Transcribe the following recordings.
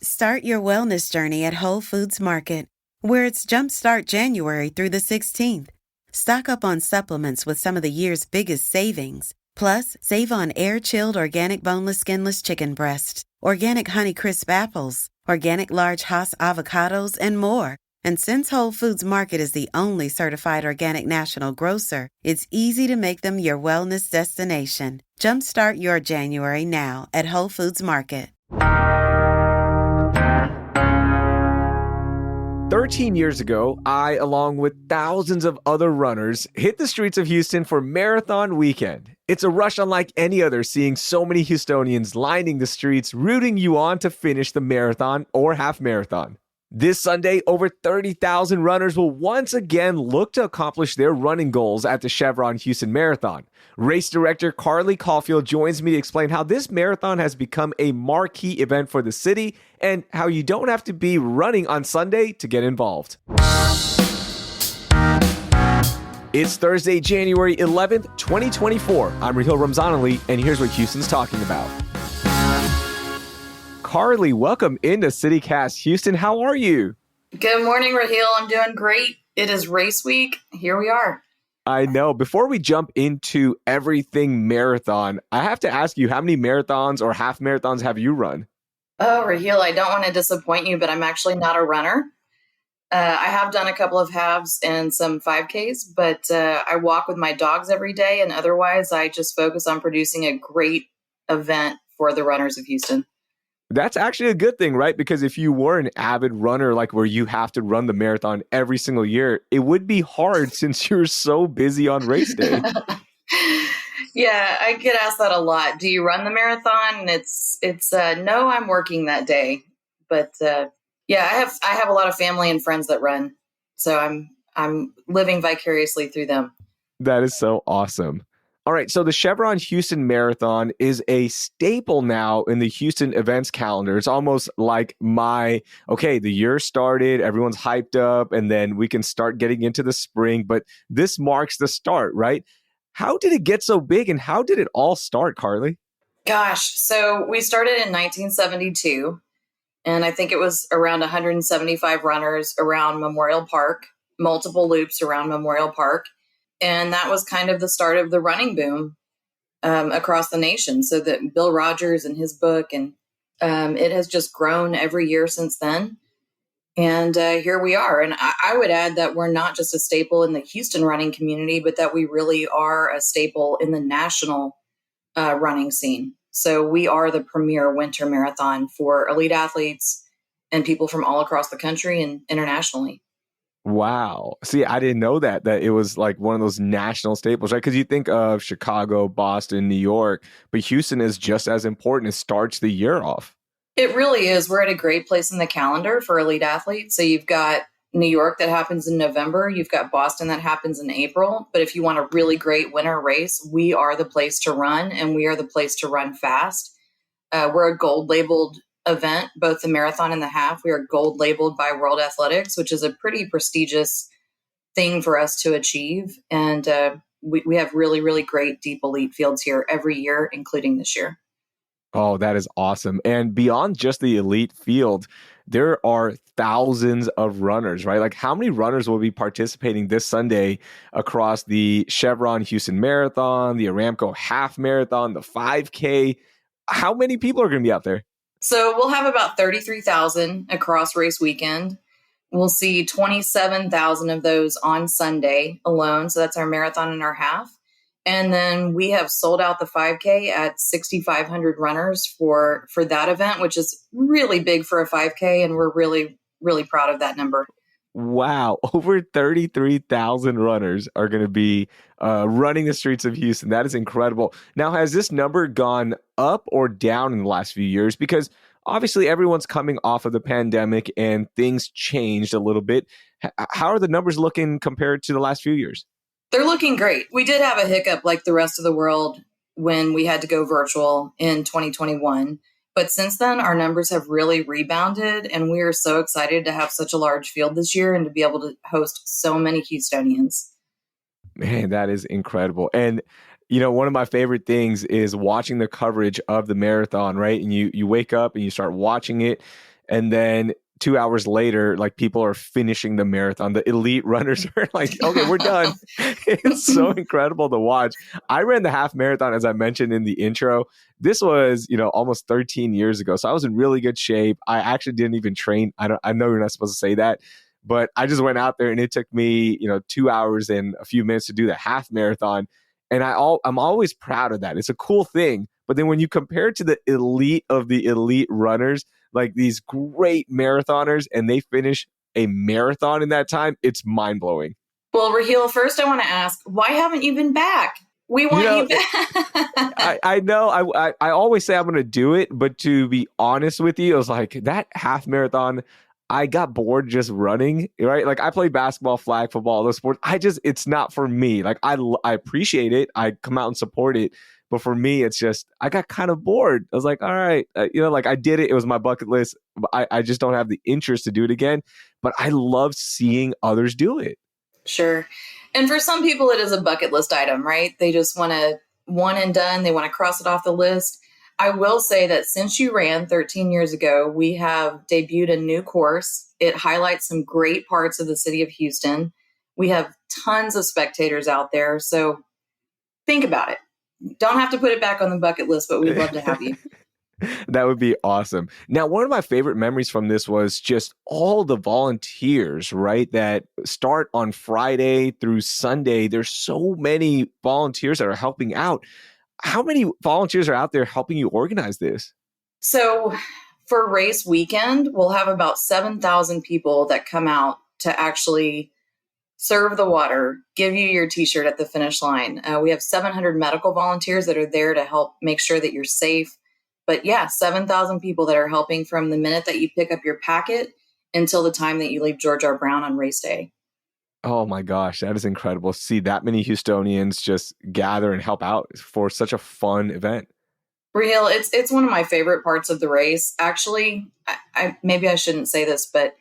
Start your wellness journey at Whole Foods Market, where it's Jumpstart January through the 16th. Stock up on supplements with some of the year's biggest savings. Plus, save on air-chilled organic boneless skinless chicken breasts, organic Honeycrisp apples, organic large Hass avocados, and more. And since Whole Foods Market is the only certified organic national grocer, it's easy to make them your wellness destination. Jumpstart your January now at Whole Foods Market. 13 years ago, I, along with thousands of other runners, hit the streets of Houston for Marathon Weekend. It's a rush unlike any other, seeing so many Houstonians lining the streets, rooting you on to finish the marathon or half marathon. This Sunday, over 30,000 runners will once again look to accomplish their running goals at the Chevron Houston Marathon. Race Director Carly Caulfield joins me to explain how this marathon has become a marquee event for the city and how you don't have to be running on Sunday to get involved. It's Thursday, January 11th, 2024. I'm Raheel Ramzanali, and here's what Houston's talking about. Carly, welcome into CityCast Houston. How are you? Good morning, Raheel. I'm doing great. It is race week. Here we are. I know. Before we jump into everything marathon, I have to ask you, how many marathons or half marathons have you run? Oh, Raheel, I don't want to disappoint you, but I'm actually not a runner. I have done a couple of halves and some 5Ks, but I walk with my dogs every day. And otherwise, I just focus on producing a great event for the runners of Houston. That's actually a good thing, right? Because if you were an avid runner, like where you have to run the marathon every single year, it would be hard since you're so busy on race day. Yeah, I get asked that a lot. Do you run the marathon? And it's no, I'm working that day. But yeah, I have a lot of family and friends that run, so I'm living vicariously through them. That is so awesome. All right, so the Chevron Houston Marathon is a staple now in the Houston events calendar. It's almost like the year started, everyone's hyped up, and then we can start getting into the spring. But this marks the start, right? How did it get so big, and how did it all start, Carly? Gosh, so we started in 1972, and I think it was around 175 runners around Memorial Park, multiple loops around Memorial Park. And that was kind of the start of the running boom across the nation. So that Bill Rogers and his book, and it has just grown every year since then. And here we are. And I would add that we're not just a staple in the Houston running community, but that we really are a staple in the national running scene. So we are the premier winter marathon for elite athletes and people from all across the country and internationally. Wow. See, I didn't know that it was like one of those national staples, right? Because you think of Chicago, Boston, New York, but Houston is just as important. It starts the year off. It really is. We're at a great place in the calendar for elite athletes. So you've got New York that happens in November. You've got Boston that happens in April. But if you want a really great winter race, we are the place to run, and we are the place to run fast. We're a gold labeled event, both the marathon and the half. We are gold labeled by World Athletics, which is a pretty prestigious thing for us to achieve. And we have really, really great deep elite fields here every year, including this year. Oh, that is awesome. And beyond just the elite field, there are thousands of runners, right? Like, how many runners will be participating this Sunday across the Chevron Houston Marathon, the Aramco Half Marathon, the 5K? How many people are going to be out there? So we'll have about 33,000 across race weekend. We'll see 27,000 of those on Sunday alone. So that's our marathon and our half. And then we have sold out the 5K at 6,500 runners for that event, which is really big for a 5K. And we're really, really proud of that number. Wow. Over 33,000 runners are going to be running the streets of Houston. That is incredible. Now, has this number gone up or down in the last few years? Because obviously everyone's coming off of the pandemic and things changed a little bit. How are the numbers looking compared to the last few years? They're looking great. We did have a hiccup like the rest of the world when we had to go virtual in 2021. But since then, our numbers have really rebounded, and we are so excited to have such a large field this year and to be able to host so many Houstonians. Man, that is incredible. And, you know, one of my favorite things is watching the coverage of the marathon, right? And you wake up and you start watching it. And then 2 hours later, like people are finishing the marathon. The elite runners are like, okay, we're done. It's so incredible to watch. I ran the half marathon, as I mentioned in the intro. This was, almost 13 years ago. So I was in really good shape. I actually didn't even train. I know you're not supposed to say that, but I just went out there and it took me, 2 hours and a few minutes to do the half marathon. And I'm always proud of that. It's a cool thing. But then when you compare it to the elite of the elite runners, like these great marathoners, and they finish a marathon in that time, it's mind-blowing. Well, Raheel, first I want to ask, why haven't you been back? We want you back. I know. I always say I'm going to do it, but to be honest with you, I was like, that half marathon, I got bored just running, right? Like I play basketball, flag football, those sports. It's not for me. Like I appreciate it. I come out and support it. But for me, it's just, I got kind of bored. I was like, all right, like I did it. It was my bucket list. I just don't have the interest to do it again. But I love seeing others do it. Sure. And for some people, it is a bucket list item, right? They just want to one and done. They want to cross it off the list. I will say that since you ran 13 years ago, we have debuted a new course. It highlights some great parts of the city of Houston. We have tons of spectators out there. So think about it. Don't have to put it back on the bucket list, but we'd love to have you. That would be awesome. Now, one of my favorite memories from this was just all the volunteers, right, that start on Friday through Sunday. There's so many volunteers that are helping out. How many volunteers are out there helping you organize this? So for race weekend, we'll have about 7,000 people that come out to actually serve the water, give you your t-shirt at the finish line. We have 700 medical volunteers that are there to help make sure that you're safe. But yeah, 7,000 people that are helping from the minute that you pick up your packet until the time that you leave George R. Brown on race day. Oh my gosh, that is incredible. See that many Houstonians just gather and help out for such a fun event. Raheel, it's one of my favorite parts of the race. Actually, I maybe I shouldn't say this, but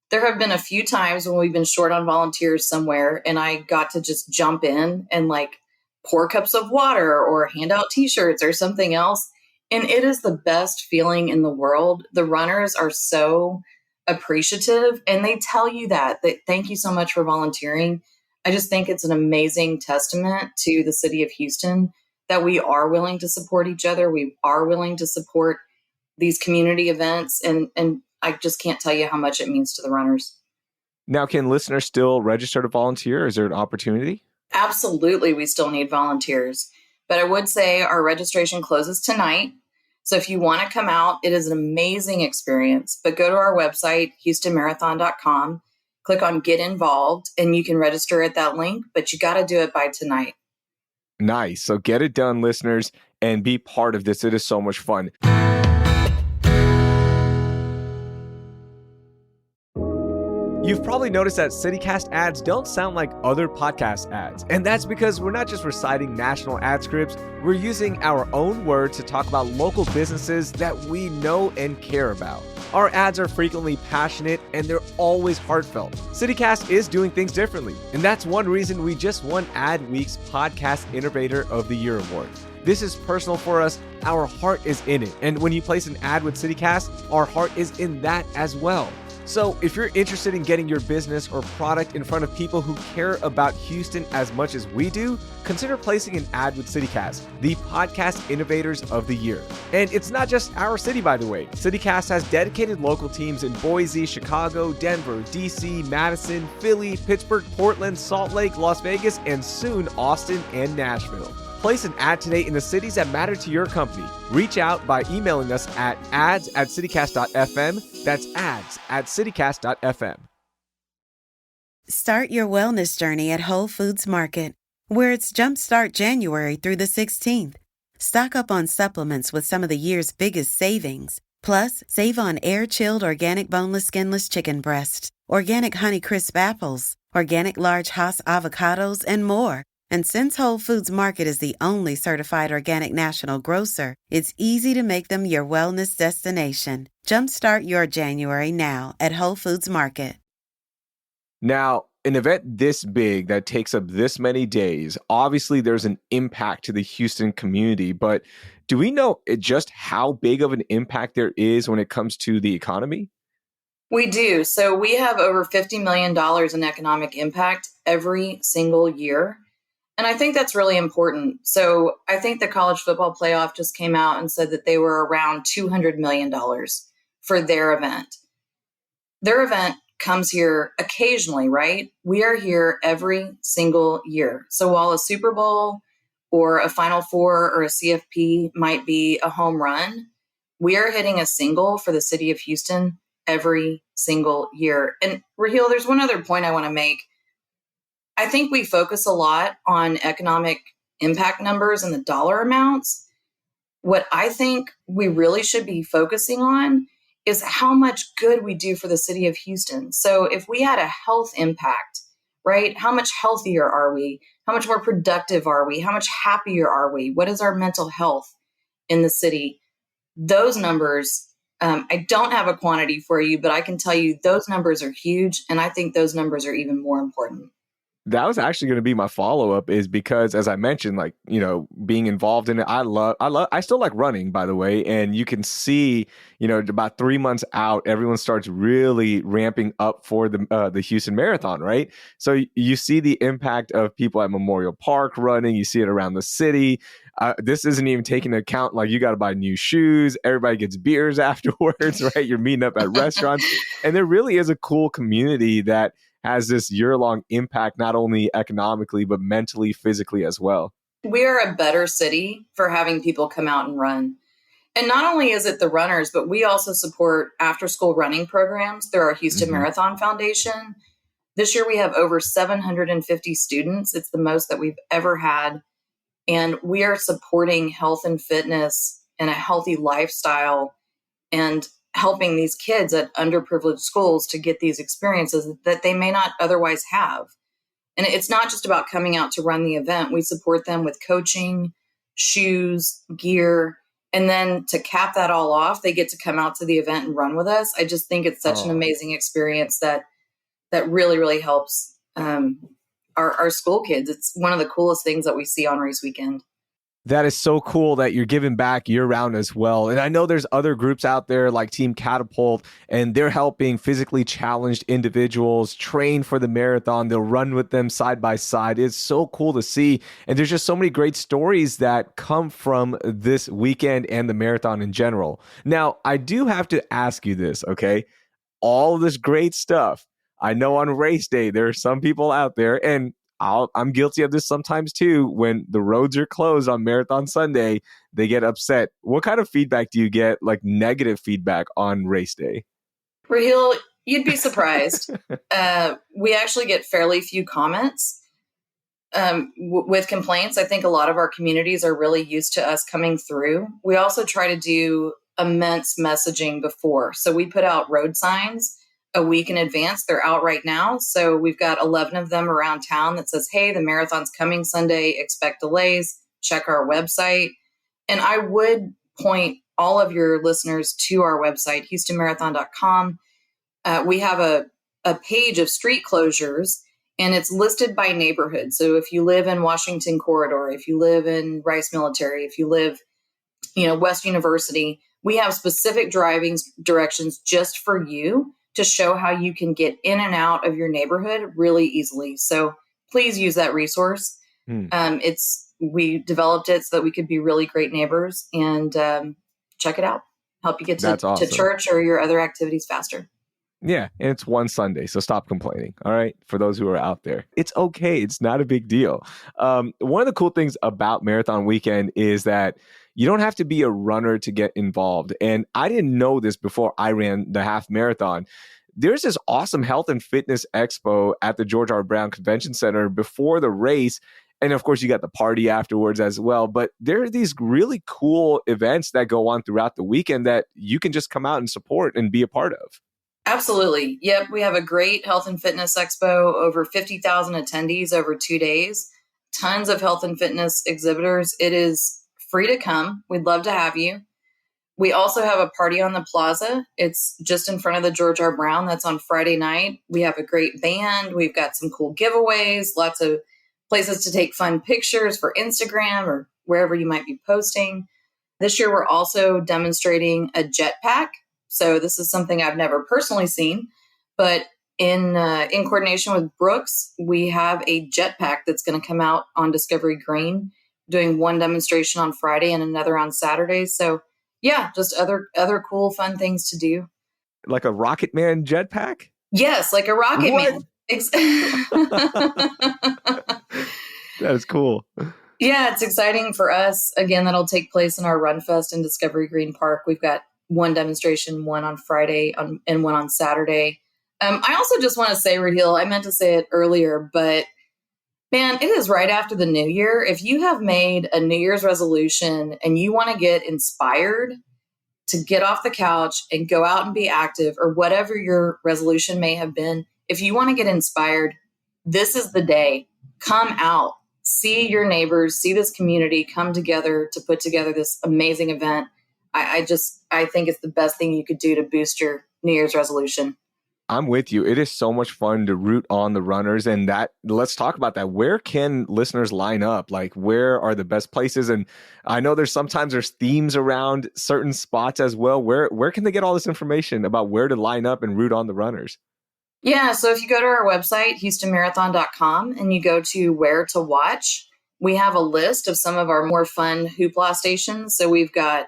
there have been a few times when we've been short on volunteers somewhere and I got to just jump in and like pour cups of water or hand out t-shirts or something else. And it is the best feeling in the world. The runners are so appreciative and they tell you that thank you so much for volunteering. I just think it's an amazing testament to the city of Houston that we are willing to support each other. We are willing to support these community events. And I just can't tell you how much it means to the runners. Now, can listeners still register to volunteer? Is there an opportunity? Absolutely. We still need volunteers. But I would say our registration closes tonight. So if you want to come out, it is an amazing experience. But go to our website, HoustonMarathon.com, click on Get Involved, and you can register at that link. But you got to do it by tonight. Nice. So get it done, listeners, and be part of this. It is so much fun. You've probably noticed that CityCast ads don't sound like other podcast ads. And that's because we're not just reciting national ad scripts, we're using our own words to talk about local businesses that we know and care about. Our ads are frequently passionate and they're always heartfelt. CityCast is doing things differently. And that's one reason we just won Adweek's Podcast Innovator of the Year award. This is personal for us. Our heart is in it. And when you place an ad with CityCast, our heart is in that as well. So if you're interested in getting your business or product in front of people who care about Houston as much as we do, consider placing an ad with CityCast, the podcast innovators of the year. And it's not just our city, by the way. CityCast has dedicated local teams in Boise, Chicago, Denver, DC, Madison, Philly, Pittsburgh, Portland, Salt Lake, Las Vegas, and soon Austin and Nashville. Place an ad today in the cities that matter to your company. Reach out by emailing us at ads@citycast.fm. That's ads@citycast.fm. Start your wellness journey at Whole Foods Market, where it's Jumpstart January through the 16th. Stock up on supplements with some of the year's biggest savings. Plus, save on air-chilled organic boneless skinless chicken breasts, organic Honeycrisp apples, organic large Hass avocados, and more. And since Whole Foods Market is the only certified organic national grocer, it's easy to make them your wellness destination. Jumpstart your January now at Whole Foods Market. Now, an event this big that takes up this many days, obviously there's an impact to the Houston community, but do we know just how big of an impact there is when it comes to the economy? We do. So we have over $50 million in economic impact every single year. And I think that's really important. So I think the college football playoff just came out and said that they were around $200 million for their event. Their event comes here occasionally, right? We are here every single year. So while a Super Bowl or a Final Four or a CFP might be a home run, we are hitting a single for the city of Houston every single year. And Raheel, there's one other point I want to make. I think we focus a lot on economic impact numbers and the dollar amounts. What I think we really should be focusing on is how much good we do for the city of Houston. So if we had a health impact, right? How much healthier are we? How much more productive are we? How much happier are we? What is our mental health in the city? Those numbers, I don't have a quantity for you, but I can tell you those numbers are huge. And I think those numbers are even more important. That was actually going to be my follow-up, is because, as I mentioned, like, being involved in it, I still like running, by the way. And you can see, about 3 months out, everyone starts really ramping up for the Houston Marathon, right? So you see the impact of people at Memorial Park running. You see it around the city. This isn't even taking into account, like, you got to buy new shoes. Everybody gets beers afterwards, right? You're meeting up at restaurants. And there really is a cool community that has this year-long impact, not only economically, but mentally, physically as well. We are a better city for having people come out and run. And not only is it the runners, but we also support after-school running programs through our Houston Marathon Foundation. This year we have over 750 students. It's the most that we've ever had. And we are supporting health and fitness and a healthy lifestyle and helping these kids at underprivileged schools to get these experiences that they may not otherwise have. And it's not just about coming out to run the event. We support them with coaching, shoes, gear, and then to cap that all off, they get to come out to the event and run with us. I just think it's such an amazing experience that really, really helps our school kids. It's one of the coolest things that we see on race weekend. That is so cool that you're giving back year round as well. And I know there's other groups out there like Team Catapult, and they're helping physically challenged individuals train for the marathon. They'll run with them side by side. It's so cool to see. And there's just so many great stories that come from this weekend and the marathon in general. Now, I do have to ask you this, okay? All this great stuff. I know on race day, there are some people out there, and I'm guilty of this sometimes too. When the roads are closed on Marathon Sunday, they get upset. What kind of feedback do you get, like negative feedback on race day? Raheel, you'd be surprised. We actually get fairly few comments with complaints. I think a lot of our communities are really used to us coming through. We also try to do immense messaging before. So we put out road signs a week in advance. They're out right now. So we've got 11 of them around town that says, hey, the marathon's coming Sunday, expect delays, check our website. And I would point all of your listeners to our website, houstonmarathon.com. We have a page of street closures, and it's listed by neighborhood. So if you live in Washington Corridor, if you live in Rice Military, if you live, West University, we have specific driving directions just for you to show how you can get in and out of your neighborhood really easily. So please use that resource. We developed it so that we could be really great neighbors, and check it out. Help you get to church or your other activities faster. Yeah, and it's one Sunday, so stop complaining, all right? For those who are out there, it's okay. It's not a big deal. One of the cool things about Marathon Weekend is that you don't have to be a runner to get involved. And I didn't know this before I ran the half marathon. There's this awesome health and fitness expo at the George R. Brown Convention Center before the race. And of course, you got the party afterwards as well. But there are these really cool events that go on throughout the weekend that you can just come out and support and be a part of. Absolutely. Yep. We have a great health and fitness expo, over 50,000 attendees over 2 days, tons of health and fitness exhibitors. It is free to come. We'd love to have you. We also have a party on the plaza. It's just in front of the George R. Brown. That's on Friday night. We have a great band. We've got some cool giveaways, lots of places to take fun pictures for Instagram or wherever you might be posting. This year, we're also demonstrating a jetpack. So this is something I've never personally seen, but in coordination with Brooks, we have a jetpack that's going to come out on Discovery Green, doing one demonstration on Friday and another on Saturday. So yeah, just other cool, fun things to do. Like a Rocket Man jetpack? Yes, like a Rocket Man. That is cool. Yeah, it's exciting for us. Again, that'll take place in our Run Fest in Discovery Green Park. We've got one demonstration, one on Friday and one on Saturday. I also just want to say, Raheel, I meant to say it earlier, but man, it is right after the new year. If you have made a New Year's resolution and you want to get inspired to get off the couch and go out and be active, or whatever your resolution may have been, if you want to get inspired, this is the day. Come out, see your neighbors, see this community come together to put together this amazing event. I think it's the best thing you could do to boost your New Year's resolution. I'm with you. It is so much fun to root on the runners, and that, let's talk about that. Where can listeners line up? Like, where are the best places? And I know sometimes there's themes around certain spots as well. Where can they get all this information about where to line up and root on the runners? Yeah, so if you go to our website, HoustonMarathon.com, and you go to where to watch, we have a list of some of our more fun hoopla stations. So we've got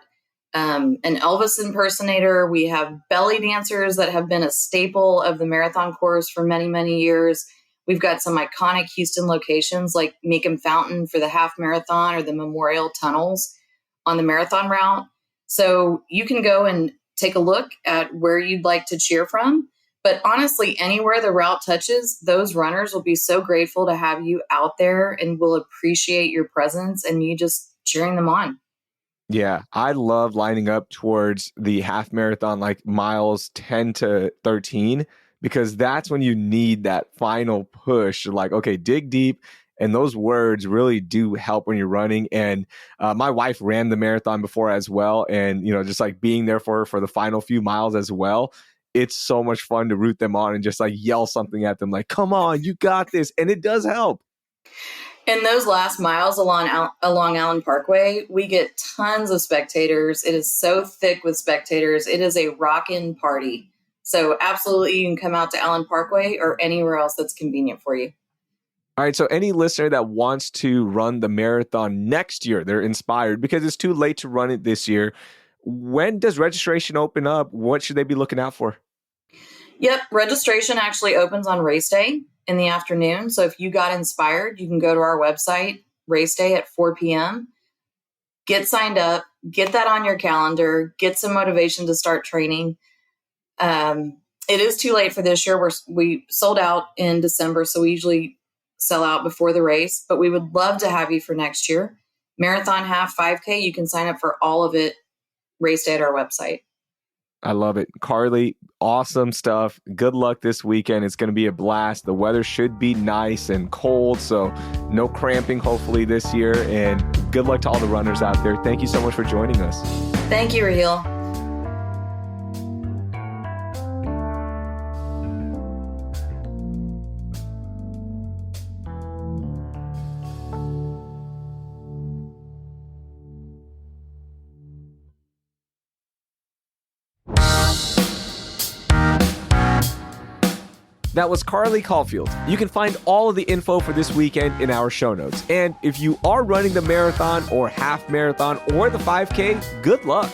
an Elvis impersonator. We have belly dancers that have been a staple of the marathon course for many, many years. We've got some iconic Houston locations like Meekum Fountain for the half marathon, or the Memorial Tunnels on the marathon route. So you can go and take a look at where you'd like to cheer from. But honestly, anywhere the route touches, those runners will be so grateful to have you out there and will appreciate your presence and you just cheering them on. Yeah, I love lining up towards the half marathon, like miles 10 to 13, because that's when you need that final push. Like, okay, dig deep. And those words really do help when you're running. And my wife ran the marathon before as well. And, just like being there for her for the final few miles as well. It's so much fun to root them on and just like yell something at them like, come on, you got this. And it does help. In those last miles along Allen Parkway, we get tons of spectators. It is so thick with spectators. It is a rockin' party. So absolutely, you can come out to Allen Parkway or anywhere else that's convenient for you. All right, so any listener that wants to run the marathon next year, they're inspired because it's too late to run it this year. When does registration open up? What should they be looking out for? Yep, registration actually opens on race day in the afternoon. So if you got inspired, you can go to our website, race day at 4 p.m., get signed up, get that on your calendar, get some motivation to start training. It is too late for this year. We sold out in December, so we usually sell out before the race, but we would love to have you for next year. Marathon, half, 5K, you can sign up for all of it race day at our website. I love it. Carly, awesome stuff. Good luck this weekend. It's going to be a blast. The weather should be nice and cold, so no cramping hopefully this year. And good luck to all the runners out there. Thank you so much for joining us. Thank you, Raheel. That was Carly Caulfield. You can find all of the info for this weekend in our show notes. And if you are running the marathon or half marathon or the 5K, good luck.